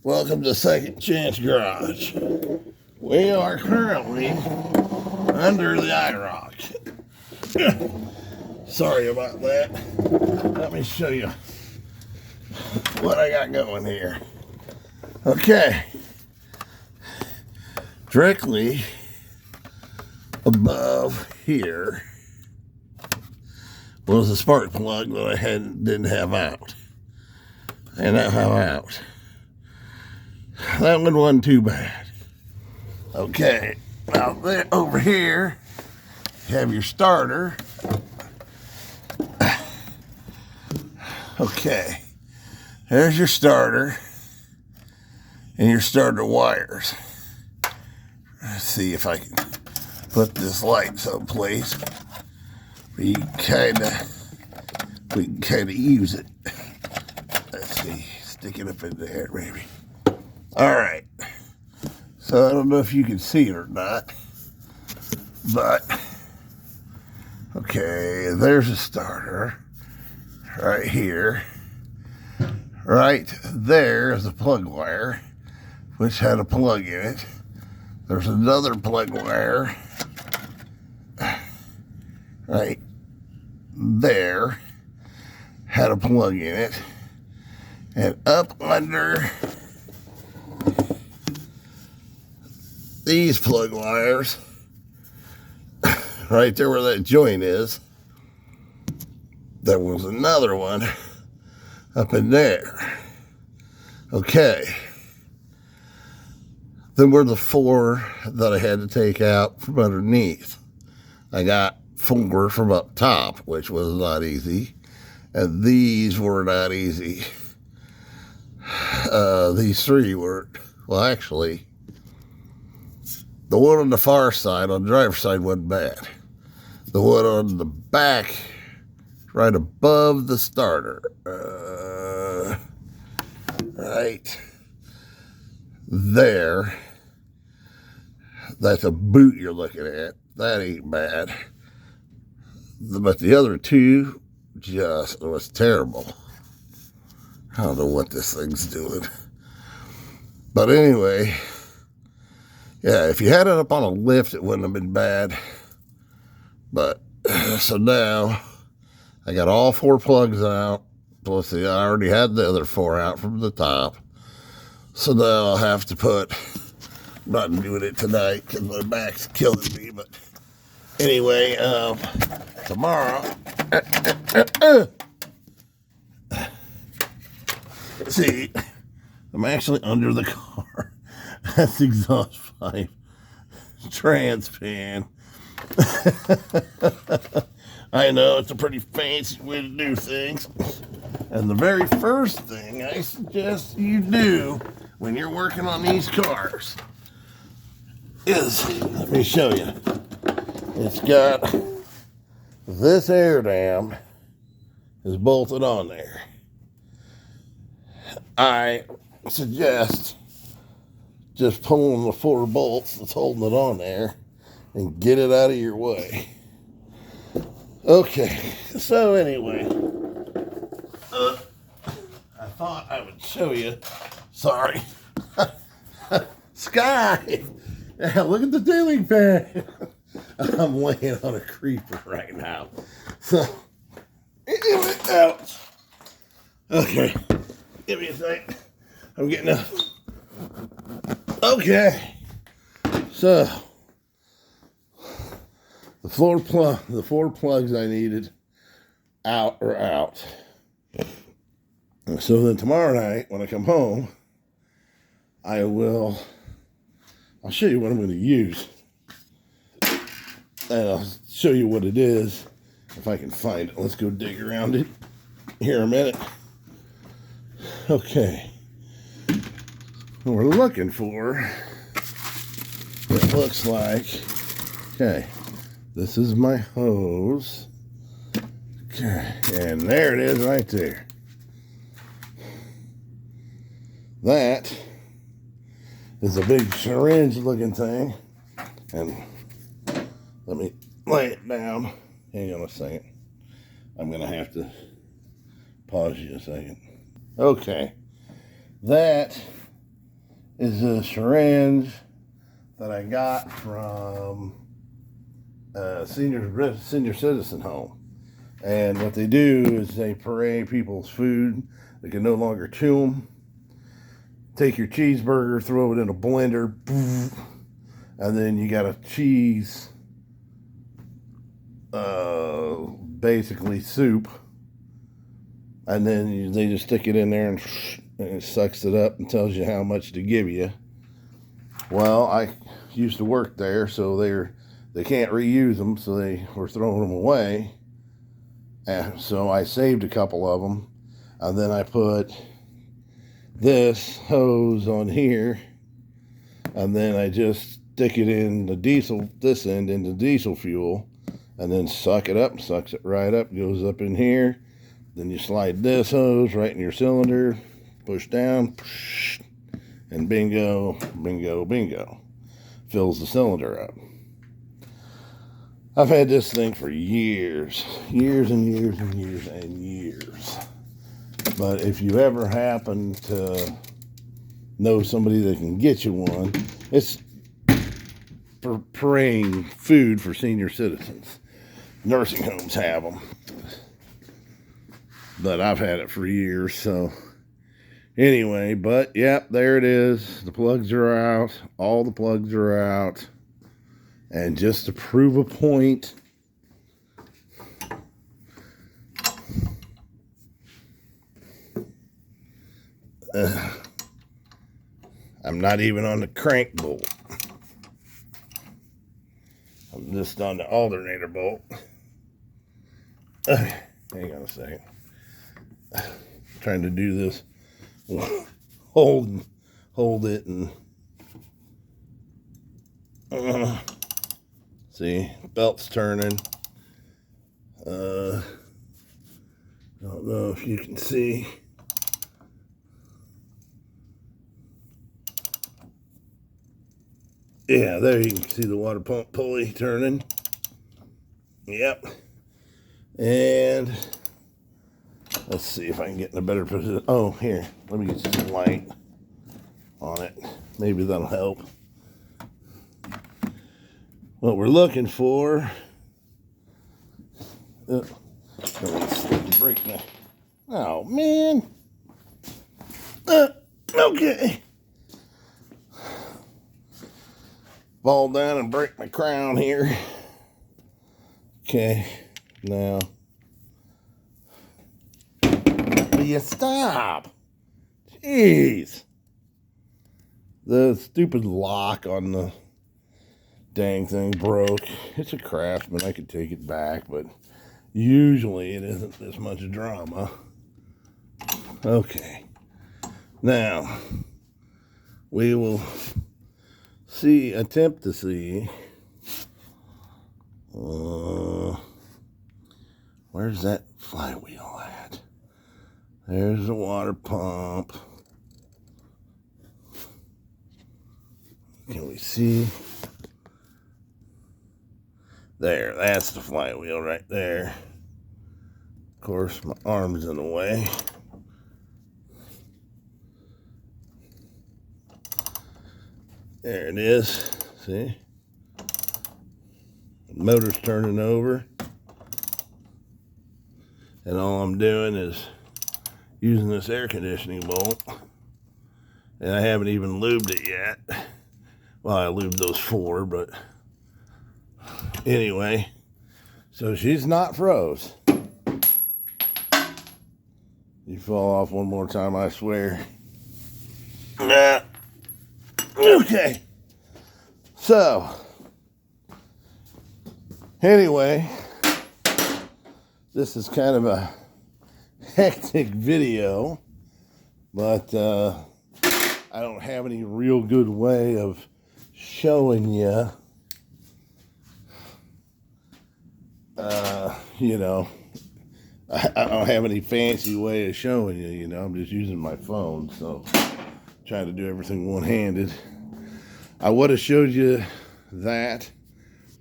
Welcome to Second Chance Garage. We are currently under the Irock. Sorry about that. Let me show you what I got going here. Okay. Directly above here was a spark plug that I didn't have out. I now have out. That one wasn't too bad. Okay, now over here, you have your starter. Okay, there's your starter and your starter wires. Let's see if I can put this light someplace where we can kind of use it. Let's see, stick it up in there, maybe. All right. So I don't know if you can see it or not, but okay, there's a starter right here. Right there is a plug wire, which had a plug in it. There's another plug wire right there, had a plug in it, and up under these plug wires, right there where that joint is, there was another one up in there. Okay. Then were the four that I had to take out from underneath. I got 4 from up top, which was not easy. And these were not easy. These 3 weren't. Well, actually, the one on the far side, on the driver's side, wasn't bad. The one on the back, right above the starter, right there, that's a boot you're looking at. That ain't bad. But the other 2 just was terrible. I don't know what this thing's doing. But anyway, yeah, if you had it up on a lift, it wouldn't have been bad. But, so now, I got all 4 plugs out. Plus, I already had the other 4 out from the top. So now I'll have to put, I'm not doing it tonight because my back's killing me. But anyway, tomorrow, see, I'm actually under the car. That's the exhaust pipe. Trans pan. I know it's a pretty fancy way to do things. And the very first thing I suggest you do when you're working on these cars is, let me show you. It's got this air dam is bolted on there. I suggest just pulling the 4 bolts that's holding it on there and get it out of your way. Okay, so anyway, I thought I would show you. Sorry. Sky! Yeah, look at the ceiling fan. I'm laying on a creeper right now. So, ouch. Okay, give me a sec. I'm getting up. Okay, so the 4 plugs I needed out are out. So then tomorrow night when I come home, I'll show you what I'm going to use. And I'll show you what it is if I can find it. Let's go dig around it here a minute. Okay. What we're looking for, it looks like, okay, this is my hose. Okay, and there it is right there. That is a big syringe looking thing. And let me lay it down. Hang on a second. I'm going to have to pause you a second. Okay. That is a syringe that I got from a senior citizen home. And what they do is they parade people's food. They can no longer chew them. Take your cheeseburger, throw it in a blender, and then you got a cheese, basically soup. And then they just stick it in there and it sucks it up and tells you how much to give you. Well, I used to work there, so they can't reuse them, so they were throwing them away. And so I saved a couple of them, and then I put this hose on here, and then I just stick it in the diesel, this end into diesel fuel, and then suck it up, sucks it right up, goes up in here. Then you slide this hose right in your cylinder, push down, and bingo, bingo, bingo. Fills the cylinder up. I've had this thing for years. Years and years and years and years. But if you ever happen to know somebody that can get you one, it's for praying food for senior citizens. Nursing homes have them. But I've had it for years, so anyway, but yep, there it is. The plugs are out. All the plugs are out. And just to prove a point, I'm not even on the crank bolt. I'm just on the alternator bolt. Hang on a second. Trying to do this, hold it, and see, belt's turning. I don't know if you can see. Yeah, there you can see the water pump pulley turning. Yep. And let's see if I can get in a better position. Oh, here. Let me get some light on it. Maybe that'll help. What we're looking for. Let me slip and break that. Oh, man. Okay. Fall down and break my crown here. Okay. Now. Will you stop? Jeez. The stupid lock on the dang thing broke. It's a Craftsman. I could take it back, but usually it isn't this much drama. Okay. Now, we will attempt to see. Where's that flywheel at? There's the water pump. Can we see? There, that's the flywheel right there. Of course, my arm's in the way. There it is. See? The motor's turning over. And all I'm doing is using this air conditioning bolt. And I haven't even lubed it yet. Well, I lubed those 4, but anyway. So she's not froze. You fall off one more time, I swear. Nah. Okay. So, anyway, this is kind of a hectic video, but I don't have any real good way of showing you, you know, I don't have any fancy way of showing you, you know, I'm just using my phone, so trying to do everything one-handed. I would have showed you that,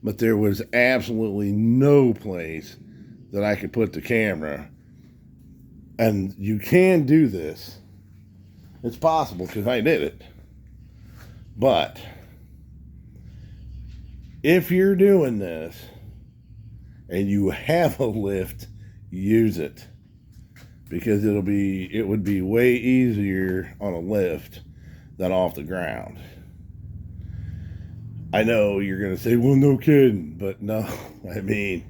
but there was absolutely no place that I could put the camera. And you can do this. It's possible because I did it. But if you're doing this and you have a lift, use it, because it would be way easier on a lift than off the ground. I know you're going to say, well, no kidding, but no, I mean,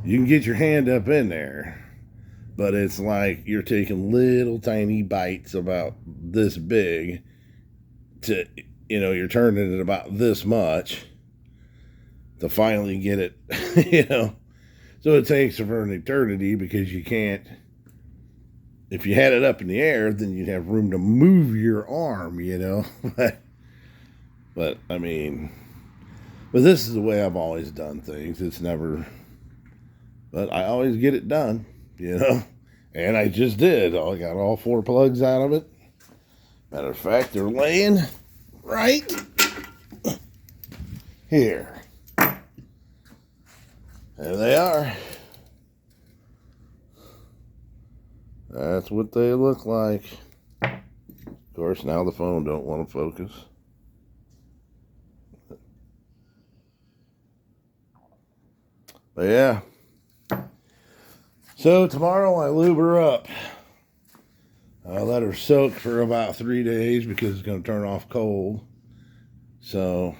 you can get your hand up in there, but it's like you're taking little tiny bites about this big to, you're turning it about this much to finally get it, So it takes for an eternity, because you can't, if you had it up in the air, then you'd have room to move your arm, But I mean, but this is the way I've always done things. It's never, but I always get it done, And I just did. I got all 4 plugs out of it. Matter of fact, they're laying right here. There they are. That's what they look like. Of course, now the phone don't want to focus. But yeah. So tomorrow I lube her up. I let her soak for about 3 days because it's going to turn off cold. So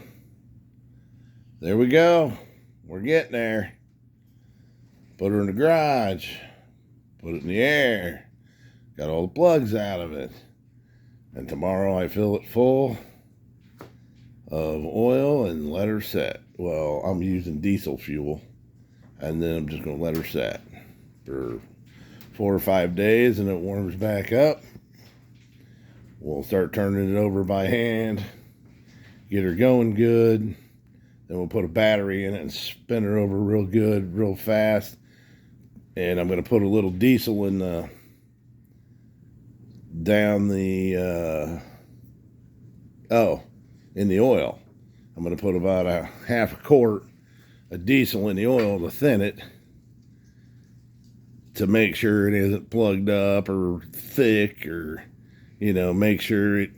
there we go. We're getting there. Put her in the garage. Put it in the air. Got all the plugs out of it. And tomorrow I fill it full of oil and let her set. Well, I'm using diesel fuel. And then I'm just going to let her set for 4 or 5 days, and it warms back up. We'll start turning it over by hand, get her going good. Then we'll put a battery in it and spin her over real good, real fast. And I'm going to put a little diesel in the in the oil. I'm going to put about a half a quart of diesel in the oil to thin it, to make sure it isn't plugged up or thick, or, make sure it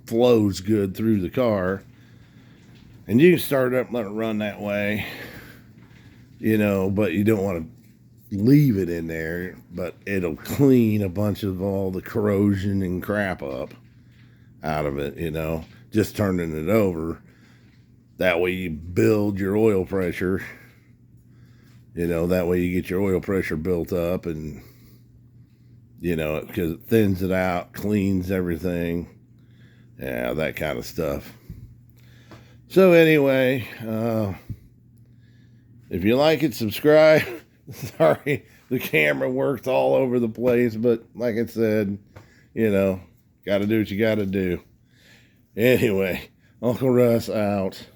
flows good through the car. And you can start it up and let it run that way, but you don't want to leave it in there, but it'll clean a bunch of all the corrosion and crap up out of it, just turning it over. That way you build your oil pressure. That way you get your oil pressure built up, and, because it thins it out, cleans everything. Yeah, that kind of stuff. So anyway, if you like it, subscribe. Sorry, the camera worked all over the place, but like I said, got to do what you got to do. Anyway, Uncle Russ out.